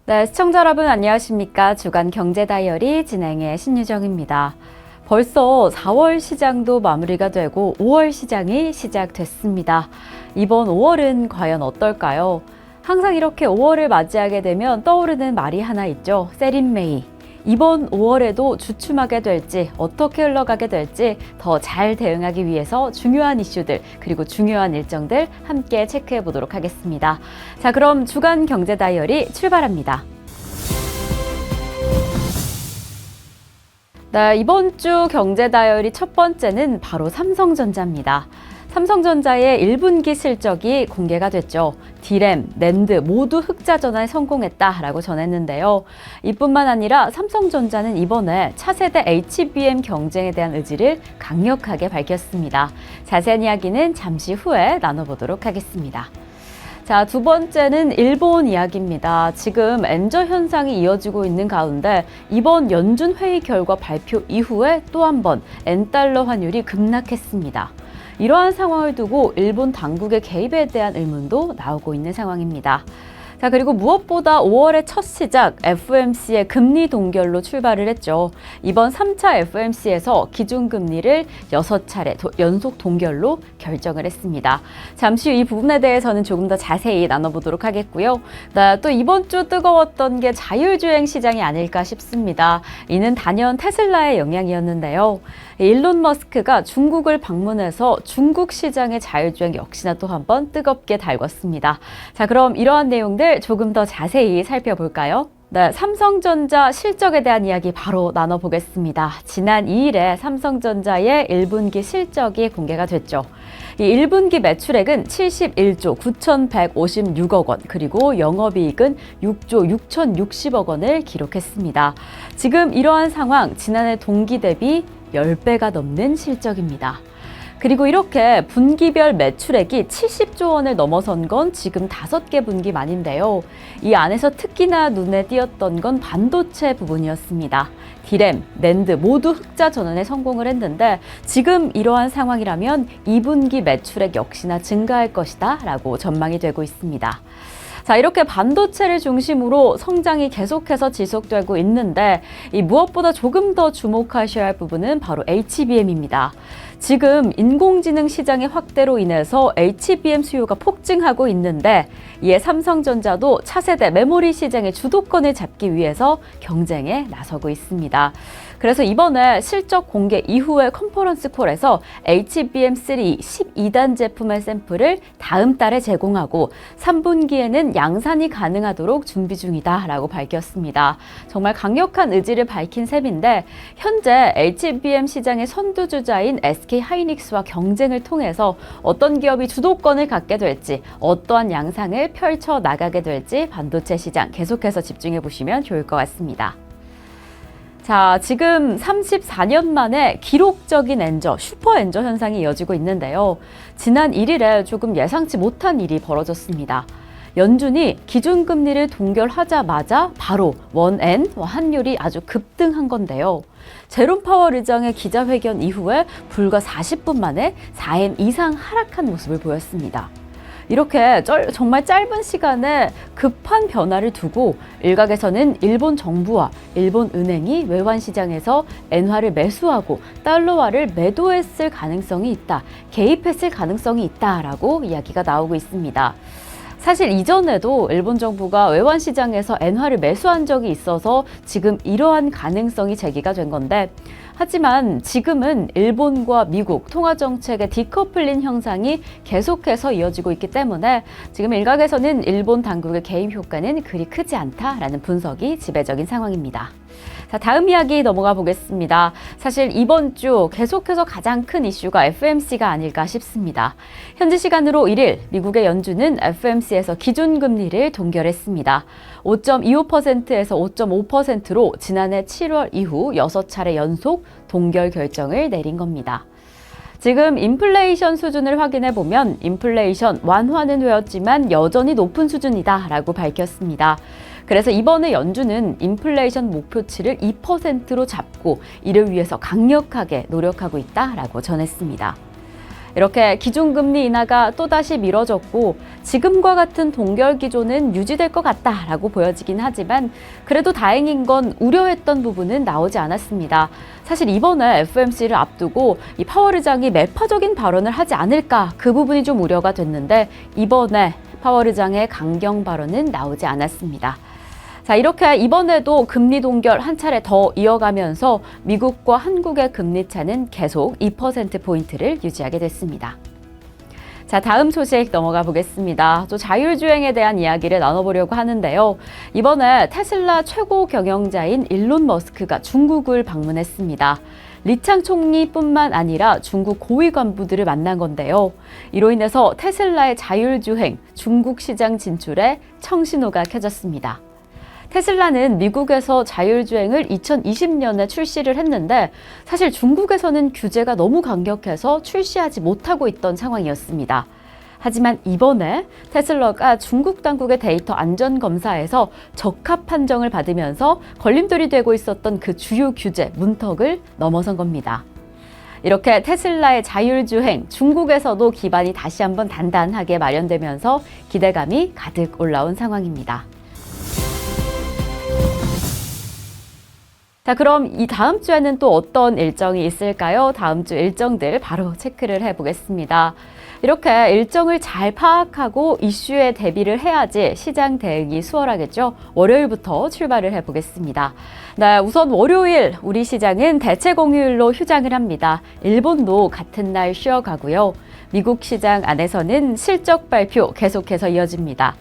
네, 시청자 여러분 안녕하십니까? 주간 경제 다이어리 진행의 신유정입니다. 벌써 4월 시장도 마무리가 되고 5월 시장이 시작됐습니다. 이번 5월은 과연 어떨까요? 항상 이렇게 5월을 맞이하게 되면 떠오르는 말이 하나 있죠. 세린메이. 이번 5월에도 주춤하게 될지 어떻게 흘러가게 될지 더 잘 대응하기 위해서 중요한 이슈들 그리고 중요한 일정들 함께 체크해 보도록 하겠습니다. 자, 그럼 주간 경제 다이어리 출발합니다. 네, 이번 주 경제 다이어리 첫 번째는 바로 삼성전자입니다. 삼성전자의 1분기 실적이 공개가 됐죠. D램, 낸드 모두 흑자 전환에 성공했다라고 전했는데요. 이뿐만 아니라 삼성전자는 이번에 차세대 HBM 경쟁에 대한 의지를 강력하게 밝혔습니다. 자세한 이야기는 잠시 후에 나눠보도록 하겠습니다. 자, 두 번째는 일본 이야기입니다. 지금 엔저 현상이 이어지고 있는 가운데 이번 연준 회의 결과 발표 이후에 또 한 번 엔달러 환율이 급락했습니다. 이러한 상황을 두고 일본 당국의 개입에 대한 의문도 나오고 있는 상황입니다. 자, 그리고 무엇보다 5월의 첫 시작 FOMC의 금리 동결로 출발을 했죠. 이번 3차 FOMC에서 기준금리를 6차례 연속 동결로 결정을 했습니다. 잠시 후 이 부분에 대해서는 조금 더 자세히 나눠보도록 하겠고요. 또 이번 주 뜨거웠던 게 자율주행 시장이 아닐까 싶습니다. 이는 단연 테슬라의 영향이었는데요. 일론 머스크가 중국을 방문해서 중국 시장의 자율주행 역시나 또 한 번 뜨겁게 달궜습니다. 자, 그럼 이러한 내용들 조금 더 자세히 살펴볼까요? 네, 삼성전자 실적에 대한 이야기 바로 나눠보겠습니다. 지난 2일에 삼성전자의 1분기 실적이 공개가 됐죠. 이 1분기 매출액은 71조 9,156억 원, 그리고 영업이익은 6조 6,060억 원을 기록했습니다. 지금 이러한 상황, 지난해 동기 대비 10배가 넘는 실적입니다. 그리고 이렇게 분기별 매출액이 70조 원을 넘어선 건 지금 5개 분기 만인데요. 이 안에서 특히나 눈에 띄었던 건 반도체 부분이었습니다. D램, 낸드 모두 흑자 전환에 성공을 했는데 지금 이러한 상황이라면 2분기 매출액 역시나 증가할 것이다 라고 전망이 되고 있습니다. 자, 이렇게 반도체를 중심으로 성장이 계속해서 지속되고 있는데 이 무엇보다 조금 더 주목하셔야 할 부분은 바로 HBM입니다. 지금 인공지능 시장의 확대로 인해서 HBM 수요가 폭증하고 있는데 이에 삼성전자도 차세대 메모리 시장의 주도권을 잡기 위해서 경쟁에 나서고 있습니다. 그래서 이번에 실적 공개 이후의 컨퍼런스 콜에서 HBM3 12단 제품의 샘플을 다음 달에 제공하고 3분기에는 양산이 가능하도록 준비 중이다라고 밝혔습니다. 정말 강력한 의지를 밝힌 셈인데 현재 HBM 시장의 선두주자인 SK하이닉스와 경쟁을 통해서 어떤 기업이 주도권을 갖게 될지 어떠한 양상을 펼쳐 나가게 될지 반도체 시장 계속해서 집중해 보시면 좋을 것 같습니다. 자, 지금 34년 만에 기록적인 엔저, 슈퍼 엔저 현상이 이어지고 있는데요. 지난 1일에 조금 예상치 못한 일이 벌어졌습니다. 연준이 기준금리를 동결하자마자 바로 원엔 환율이 아주 급등한 건데요. 제롬 파월 의장의 기자회견 이후에 불과 40분 만에 4엔 이상 하락한 모습을 보였습니다. 이렇게 정말 짧은 시간에 급한 변화를 두고 일각에서는 일본 정부와 일본 은행이 외환 시장에서 엔화를 매수하고 달러화를 매도했을 가능성이 있다, 개입했을 가능성이 있다라고 이야기가 나오고 있습니다. 사실 이전에도 일본 정부가 외환 시장에서 엔화를 매수한 적이 있어서 지금 이러한 가능성이 제기가 된 건데 하지만 지금은 일본과 미국 통화정책의 디커플링 현상이 계속해서 이어지고 있기 때문에 지금 일각에서는 일본 당국의 개입 효과는 그리 크지 않다라는 분석이 지배적인 상황입니다. 자, 다음 이야기 넘어가 보겠습니다. 사실 이번 주 계속해서 가장 큰 이슈가 FOMC가 아닐까 싶습니다. 현지 시간으로 1일 미국의 연준은 FOMC에서 기준금리를 동결했습니다. 5.25%에서 5.5%로 지난해 7월 이후 6차례 연속 동결 결정을 내린 겁니다. 지금 인플레이션 수준을 확인해 보면 인플레이션 완화는 되었지만 여전히 높은 수준이다라고 밝혔습니다. 그래서 이번에 연준은 인플레이션 목표치를 2%로 잡고 이를 위해서 강력하게 노력하고 있다라고 전했습니다. 이렇게 기준금리 인하가 또다시 미뤄졌고 지금과 같은 동결 기조는 유지될 것 같다라고 보여지긴 하지만 그래도 다행인 건 우려했던 부분은 나오지 않았습니다. 사실 이번에 FOMC를 앞두고 이 파월 의장이 매파적인 발언을 하지 않을까 그 부분이 좀 우려가 됐는데 이번에 파월 의장의 강경 발언은 나오지 않았습니다. 자, 이렇게 이번에도 금리 동결 한 차례 더 이어가면서 미국과 한국의 금리 차는 계속 2%포인트를 유지하게 됐습니다. 자, 다음 소식 넘어가 보겠습니다. 또 자율주행에 대한 이야기를 나눠보려고 하는데요. 이번에 테슬라 최고 경영자인 일론 머스크가 중국을 방문했습니다. 리창 총리뿐만 아니라 중국 고위 간부들을 만난 건데요. 이로 인해서 테슬라의 자율주행 중국 시장 진출에 청신호가 켜졌습니다. 테슬라는 미국에서 자율주행을 2020년에 출시를 했는데 사실 중국에서는 규제가 너무 강력해서 출시하지 못하고 있던 상황이었습니다. 하지만 이번에 테슬라가 중국 당국의 데이터 안전 검사에서 적합 판정을 받으면서 걸림돌이 되고 있었던 그 주요 규제 문턱을 넘어선 겁니다. 이렇게 테슬라의 자율주행, 중국에서도 기반이 다시 한번 단단하게 마련되면서 기대감이 가득 올라온 상황입니다. 자, 그럼 이 다음 주에는 또 어떤 일정이 있을까요? 다음 주 일정들 바로 체크를 해보겠습니다. 이렇게 일정을 잘 파악하고 이슈에 대비를 해야지 시장 대응이 수월하겠죠. 월요일부터 출발을 해보겠습니다. 네, 우선 월요일 우리 시장은 대체 공휴일로 휴장을 합니다. 일본도 같은 날 쉬어가고요. 미국 시장 안에서는 실적 발표 계속해서 이어집니다.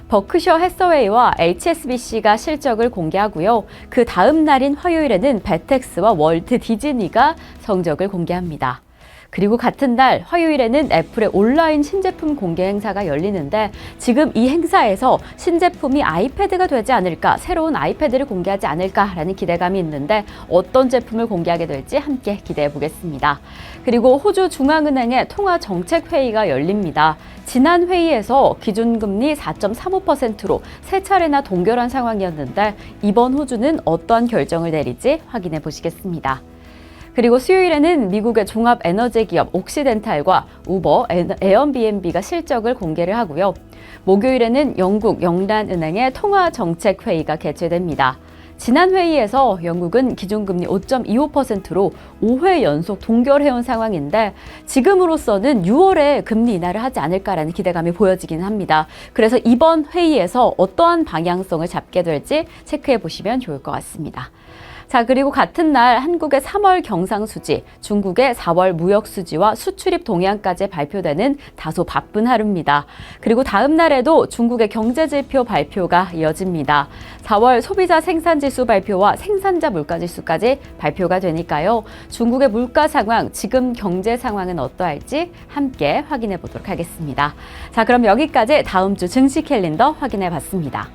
버크셔 해서웨이와 HSBC가 실적을 공개하고요. 그 다음 날인 화요일에는 베텍스와 월트 디즈니가 성적을 공개합니다. 그리고 같은 날 화요일에는 애플의 온라인 신제품 공개 행사가 열리는데 지금 이 행사에서 신제품이 아이패드가 되지 않을까, 새로운 아이패드를 공개하지 않을까라는 기대감이 있는데 어떤 제품을 공개하게 될지 함께 기대해 보겠습니다. 그리고 호주 중앙은행의 통화정책회의가 열립니다. 지난 회의에서 기준금리 4.35%로 세 차례나 동결한 상황이었는데 이번 호주는 어떠한 결정을 내릴지 확인해 보시겠습니다. 그리고 수요일에는 미국의 종합 에너지 기업 옥시덴탈과 우버, 에어비앤비가 실적을 공개를 하고요. 목요일에는 영국 영란은행의 통화정책회의가 개최됩니다. 지난 회의에서 영국은 기준금리 5.25%로 5회 연속 동결해온 상황인데 지금으로서는 6월에 금리 인하를 하지 않을까라는 기대감이 보여지긴 합니다. 그래서 이번 회의에서 어떠한 방향성을 잡게 될지 체크해 보시면 좋을 것 같습니다. 자, 그리고 같은 날 한국의 3월 경상수지, 중국의 4월 무역수지와 수출입 동향까지 발표되는 다소 바쁜 하루입니다. 그리고 다음 날에도 중국의 경제지표 발표가 이어집니다. 4월 소비자 생산지수 발표와 생산자 물가지수까지 발표가 되니까요. 중국의 물가 상황, 지금 경제 상황은 어떠할지 함께 확인해 보도록 하겠습니다. 자, 그럼 여기까지 다음 주 증시 캘린더 확인해 봤습니다.